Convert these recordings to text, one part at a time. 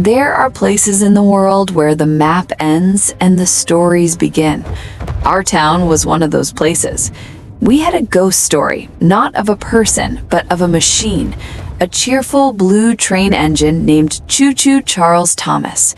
There are places in the world where the map ends and the stories begin. Our town was one of those places. We had a ghost story, not of a person, but of a machine, a cheerful blue train engine named Choo Charles Thomas.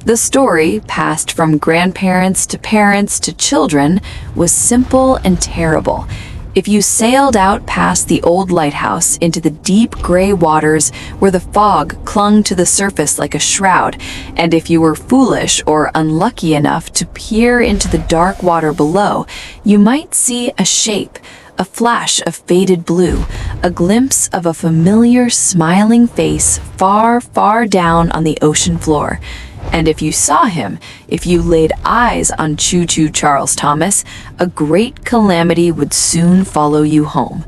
The story, passed from grandparents to parents to children, was simple and terrible. If you sailed out past the old lighthouse into the deep gray waters where the fog clung to the surface like a shroud, and if you were foolish or unlucky enough to peer into the dark water below, you might see a shape, a flash of faded blue, a glimpse of a familiar smiling face far, far down on the ocean floor. And if you saw him, if you laid eyes on Choo Charles Thomas, a great calamity would soon follow you home.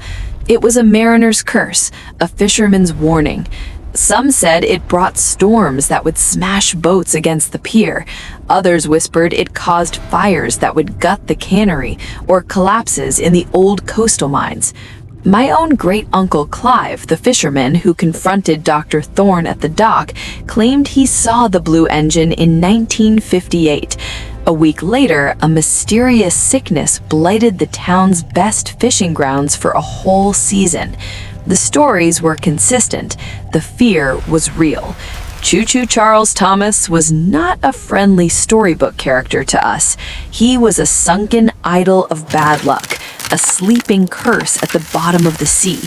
It was a mariner's curse, a fisherman's warning. Some said it brought storms that would smash boats against the pier. Others whispered it caused fires that would gut the cannery or collapses in the old coastal mines. My own great-uncle Clive, the fisherman who confronted Dr. Thorne at the dock, claimed he saw the blue engine in 1958. A week later, a mysterious sickness blighted the town's best fishing grounds for a whole season. The stories were consistent. The fear was real. Choo Charles Thomas was not a friendly storybook character to us. He was a sunken idol of bad luck, a sleeping curse at the bottom of the sea.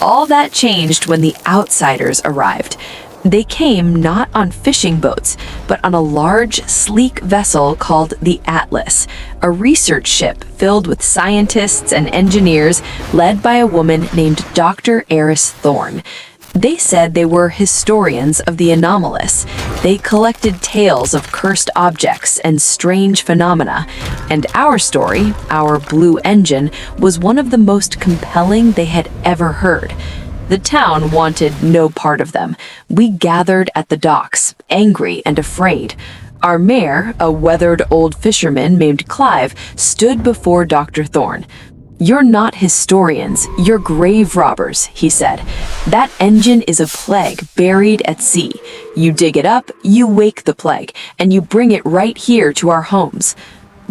All that changed when the outsiders arrived. They came not on fishing boats, but on a large, sleek vessel called the Atlas, a research ship filled with scientists and engineers led by a woman named Dr. Eris Thorne. They said they were historians of the anomalous. They collected tales of cursed objects and strange phenomena, and our story, our blue engine, was one of the most compelling they had ever heard. The town wanted no part of them. We gathered at the docks, angry and afraid. Our mayor, a weathered old fisherman named Clive, stood before Dr. Thorne. "You're not historians, you're grave robbers," he said. "That engine is a plague buried at sea. You dig it up, you wake the plague, and you bring it right here to our homes."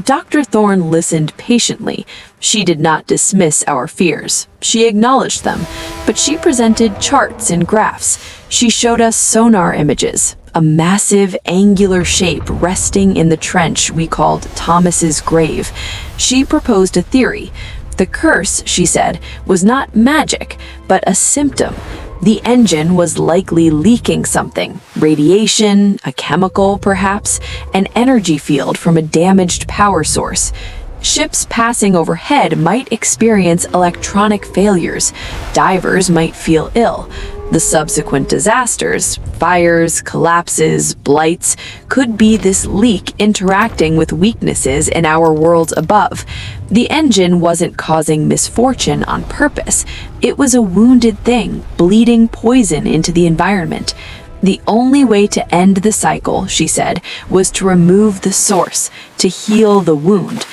Dr. Thorne listened patiently. She did not dismiss our fears. She acknowledged them, but she presented charts and graphs. She showed us sonar images, a massive angular shape resting in the trench we called Thomas's grave. She proposed a theory. The curse, she said, was not magic, but a symptom. The engine was likely leaking something, radiation, a chemical perhaps, an energy field from a damaged power source. Ships passing overhead might experience electronic failures. Divers might feel ill. The subsequent disasters, fires, collapses, blights, could be this leak interacting with weaknesses in our worlds above. The engine wasn't causing misfortune on purpose. It was a wounded thing, bleeding poison into the environment. The only way to end the cycle, she said, was to remove the source, to heal the wound.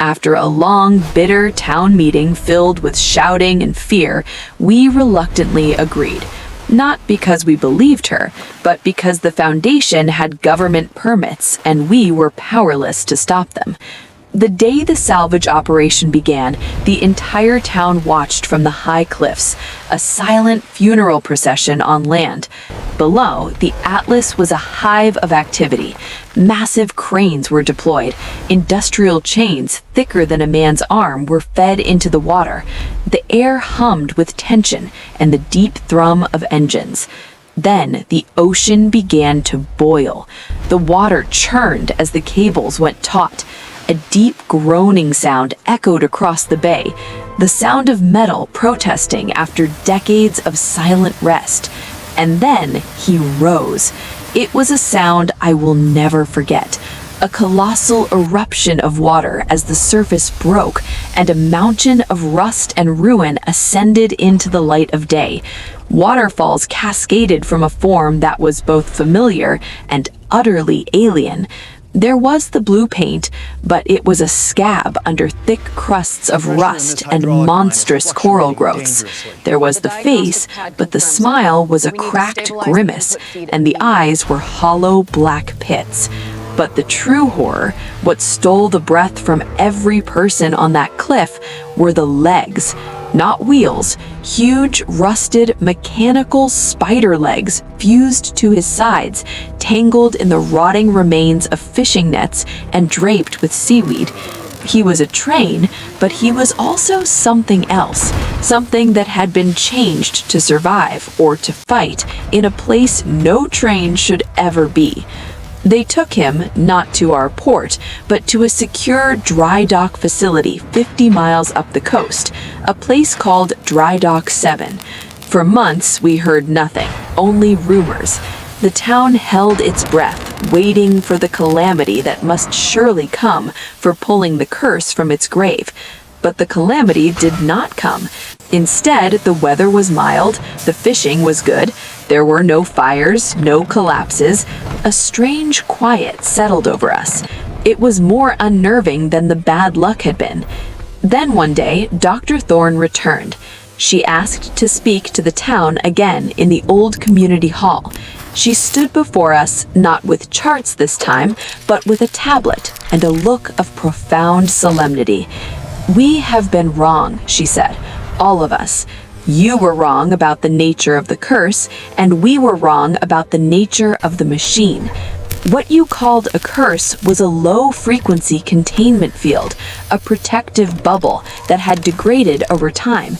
After a long, bitter town meeting filled with shouting and fear, we reluctantly agreed. Not because we believed her, but because the Foundation had government permits and we were powerless to stop them. The day the salvage operation began, the entire town watched from the high cliffs, a silent funeral procession on land. Below, the Atlas was a hive of activity. Massive cranes were deployed. Industrial chains, thicker than a man's arm, were fed into the water. The air hummed with tension and the deep thrum of engines. Then the ocean began to boil. The water churned as the cables went taut. A deep groaning sound echoed across the bay, the sound of metal protesting after decades of silent rest. And then he rose. It was a sound I will never forget. A colossal eruption of water as the surface broke, and a mountain of rust and ruin ascended into the light of day. Waterfalls cascaded from a form that was both familiar and utterly alien. There was the blue paint, but it was a scab under thick crusts of rust and monstrous coral growths. There was the face, but the smile was a cracked grimace, and the eyes were hollow black pits. But the true horror, what stole the breath from every person on that cliff, were the legs. Not wheels, huge, rusted, mechanical spider legs fused to his sides, tangled in the rotting remains of fishing nets and draped with seaweed. He was a train, but he was also something else, something that had been changed to survive or to fight in a place no train should ever be. They took him not to our port, but to a secure dry dock facility 50 miles up the coast, a place called Dry Dock 7. For months, we heard nothing, only rumors. The town held its breath, waiting for the calamity that must surely come for pulling the curse from its grave. But the calamity did not come. Instead, the weather was mild, the fishing was good, there were no fires, no collapses. A strange quiet settled over us. It was more unnerving than the bad luck had been. Then one day, Dr. Thorne returned. She asked to speak to the town again in the old community hall. She stood before us, not with charts this time, but with a tablet and a look of profound solemnity. "We have been wrong," she said, "all of us. You were wrong about the nature of the curse, and we were wrong about the nature of the machine. What you called a curse was a low-frequency containment field, a protective bubble that had degraded over time.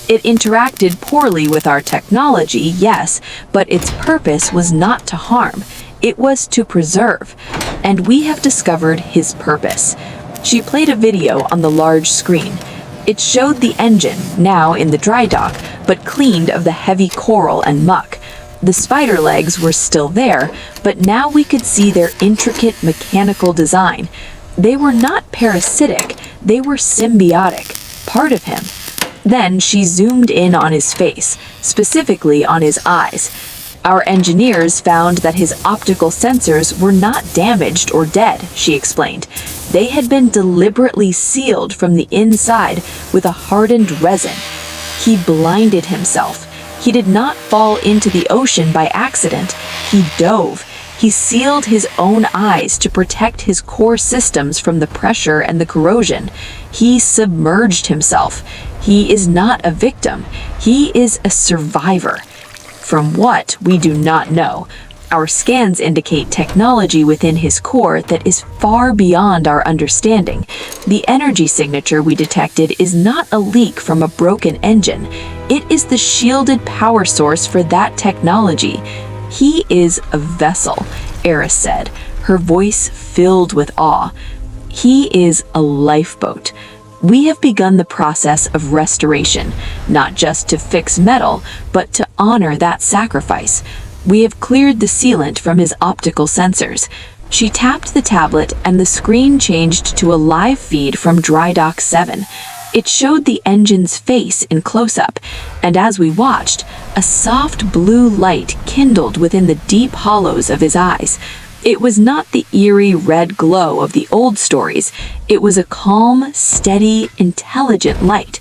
It interacted poorly with our technology, yes, but its purpose was not to harm. It was to preserve. And we have discovered his purpose." She played a video on the large screen. It showed the engine, now in the dry dock, but cleaned of the heavy coral and muck. The spider legs were still there, but now we could see their intricate mechanical design. They were not parasitic, they were symbiotic, part of him. Then she zoomed in on his face, specifically on his eyes. Our engineers found that his optical sensors were not damaged or dead, she explained. They had been deliberately sealed from the inside with a hardened resin. He blinded himself. He did not fall into the ocean by accident. He dove. He sealed his own eyes to protect his core systems from the pressure and the corrosion. He submerged himself. He is not a victim. He is a survivor. From what, we do not know. Our scans indicate technology within his core that is far beyond our understanding. The energy signature we detected is not a leak from a broken engine. It is the shielded power source for that technology. He is a vessel, Eris said, her voice filled with awe. He is a lifeboat. We have begun the process of restoration, not just to fix metal, but to honor that sacrifice. We have cleared the sealant from his optical sensors. She tapped the tablet and the screen changed to a live feed from Dry Dock 7. It showed the engine's face in close-up, and as we watched, a soft blue light kindled within the deep hollows of his eyes. It was not the eerie red glow of the old stories. It was a calm, steady, intelligent light.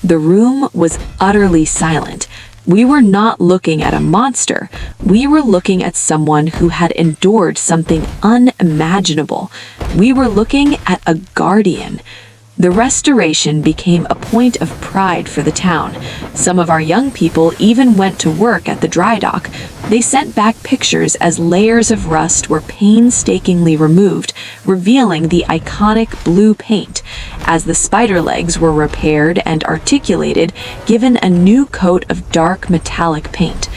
The room was utterly silent. We were not looking at a monster. We were looking at someone who had endured something unimaginable. We were looking at a guardian. The restoration became a point of pride for the town. Some of our young people even went to work at the dry dock. They sent back pictures as layers of rust were painstakingly removed, revealing the iconic blue paint. As the spider legs were repaired and articulated, given a new coat of dark metallic paint.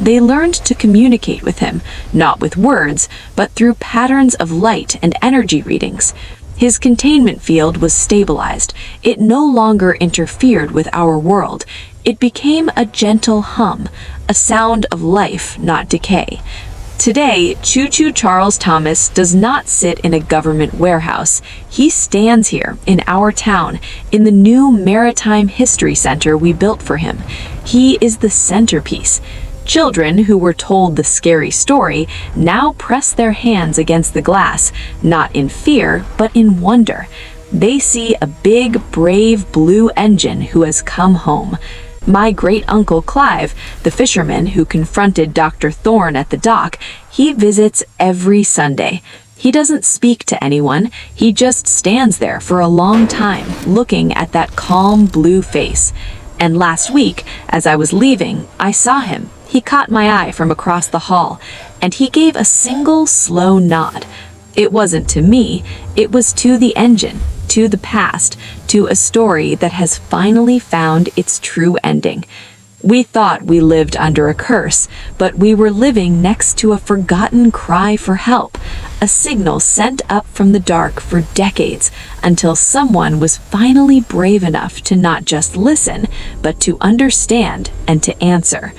They learned to communicate with him, not with words, but through patterns of light and energy readings. His containment field was stabilized. It no longer interfered with our world. It became a gentle hum, a sound of life, not decay. Today, Choo Charles Thomas does not sit in a government warehouse. He stands here, in our town, in the new Maritime History Center we built for him. He is the centerpiece. Children who were told the scary story now press their hands against the glass, not in fear, but in wonder. They see a big, brave blue engine who has come home. My great-uncle Clive, the fisherman who confronted Dr. Thorne at the dock, he visits every Sunday. He doesn't speak to anyone, he just stands there for a long time, looking at that calm blue face. And last week, as I was leaving, I saw him. He caught my eye from across the hall, and he gave a single slow nod. It wasn't to me, it was to the engine, to the past, to a story that has finally found its true ending. We thought we lived under a curse, but we were living next to a forgotten cry for help, a signal sent up from the dark for decades until someone was finally brave enough to not just listen, but to understand and to answer.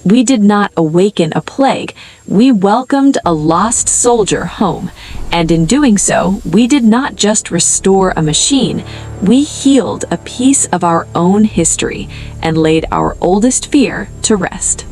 We did not awaken a plague, we welcomed a lost soldier home, and in doing so, we did not just restore a machine, we healed a piece of our own history and laid our oldest fear to rest.